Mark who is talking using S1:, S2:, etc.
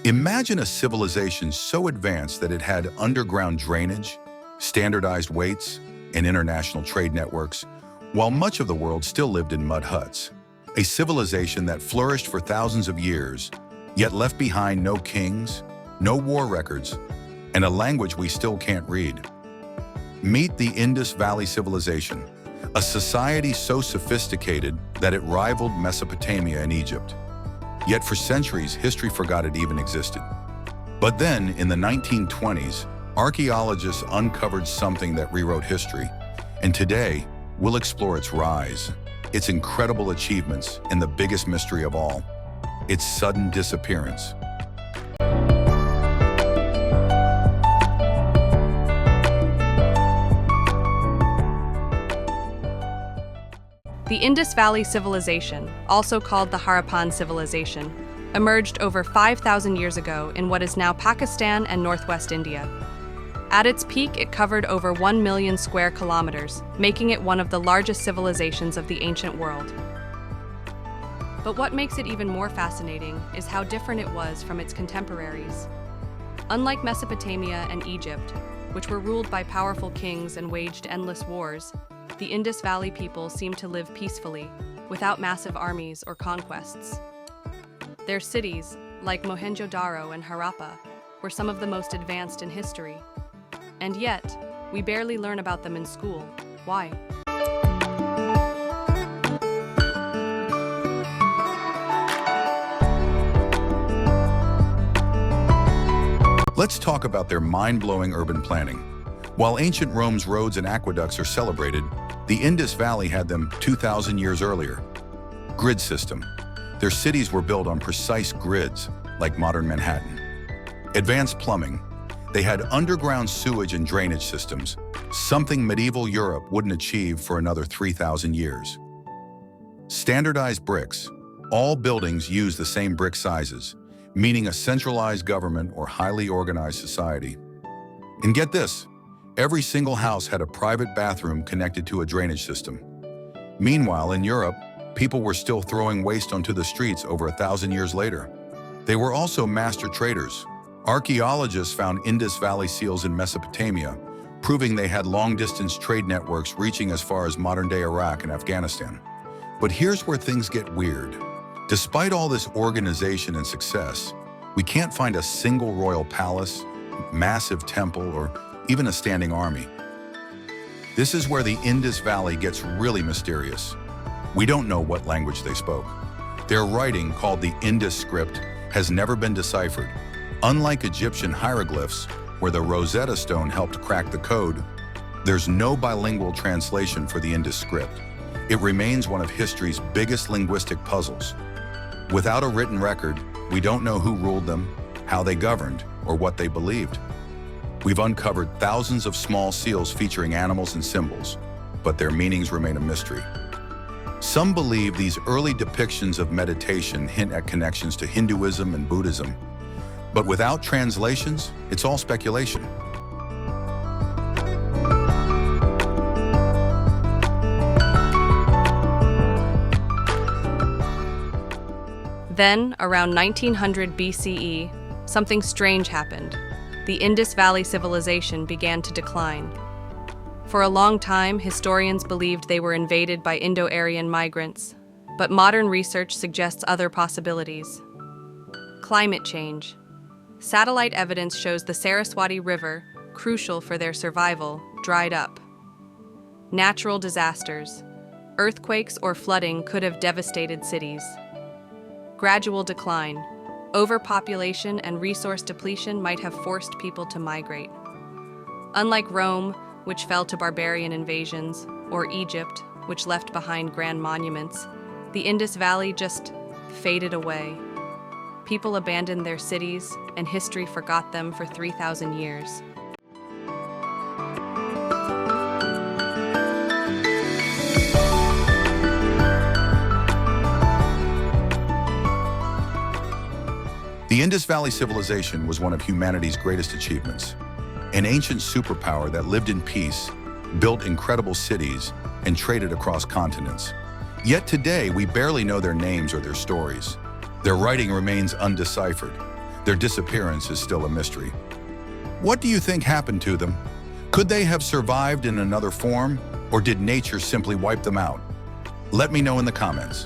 S1: Imagine a civilization so advanced that it had underground drainage, standardized weights, and international trade networks, while much of the world still lived in mud huts. A civilization that flourished for thousands of years, yet left behind no kings, no war records, and a language we still can't read. Meet the Indus Valley Civilization, a society so sophisticated that it rivaled Mesopotamia and Egypt. Yet for centuries, history forgot it even existed. But then, in the 1920s, archaeologists uncovered something that rewrote history, and today, we'll explore its rise, its incredible achievements, and the biggest mystery of all, its sudden disappearance.
S2: The Indus Valley Civilization, also called the Harappan Civilization, emerged over 5,000 years ago in what is now Pakistan and northwest India. At its peak, it covered over 1 million square kilometers, making it one of the largest civilizations of the ancient world. But what makes it even more fascinating is how different it was from its contemporaries. Unlike Mesopotamia and Egypt, which were ruled by powerful kings and waged endless wars, the Indus Valley people seemed to live peacefully, without massive armies or conquests. Their cities, like Mohenjo-Daro and Harappa, were some of the most advanced in history. And yet, we barely learn about them in school. Why?
S1: Let's talk about their mind-blowing urban planning. While ancient Rome's roads and aqueducts are celebrated, the Indus Valley had them 2,000 years earlier. Grid system. Their cities were built on precise grids, like modern Manhattan. Advanced plumbing. They had underground sewage and drainage systems, something medieval Europe wouldn't achieve for another 3,000 years. Standardized bricks. All buildings use the same brick sizes, meaning a centralized government or highly organized society. And get this, every single house had a private bathroom connected to a drainage system. Meanwhile, in Europe, people were still throwing waste onto the streets over 1,000 years later. They were also master traders. Archaeologists found Indus Valley seals in Mesopotamia, proving they had long-distance trade networks reaching as far as modern-day Iraq and Afghanistan. But here's where things get weird. Despite all this organization and success, we can't find a single royal palace, massive temple, or even a standing army. This is where the Indus Valley gets really mysterious. We don't know what language they spoke. Their writing, called the Indus Script, has never been deciphered. Unlike Egyptian hieroglyphs, where the Rosetta Stone helped crack the code, there's no bilingual translation for the Indus Script. It remains one of history's biggest linguistic puzzles. Without a written record, we don't know who ruled them, how they governed, or what they believed. We've uncovered thousands of small seals featuring animals and symbols, but their meanings remain a mystery. Some believe these early depictions of meditation hint at connections to Hinduism and Buddhism, but without translations, it's all speculation.
S2: Then, around 1900 BCE, something strange happened. The Indus Valley Civilization began to decline. For a long time, historians believed they were invaded by Indo-Aryan migrants, but modern research suggests other possibilities. Climate change. Satellite evidence shows the Saraswati River, crucial for their survival, dried up. Natural disasters. Earthquakes or flooding could have devastated cities. Gradual decline. Overpopulation and resource depletion might have forced people to migrate. Unlike Rome, which fell to barbarian invasions, or Egypt, which left behind grand monuments, the Indus Valley just faded away. People abandoned their cities, and history forgot them for 3,000 years.
S1: The Indus Valley Civilization was one of humanity's greatest achievements. An ancient superpower that lived in peace, built incredible cities, and traded across continents. Yet today, we barely know their names or their stories. Their writing remains undeciphered. Their disappearance is still a mystery. What do you think happened to them? Could they have survived in another form, or did nature simply wipe them out? Let me know in the comments.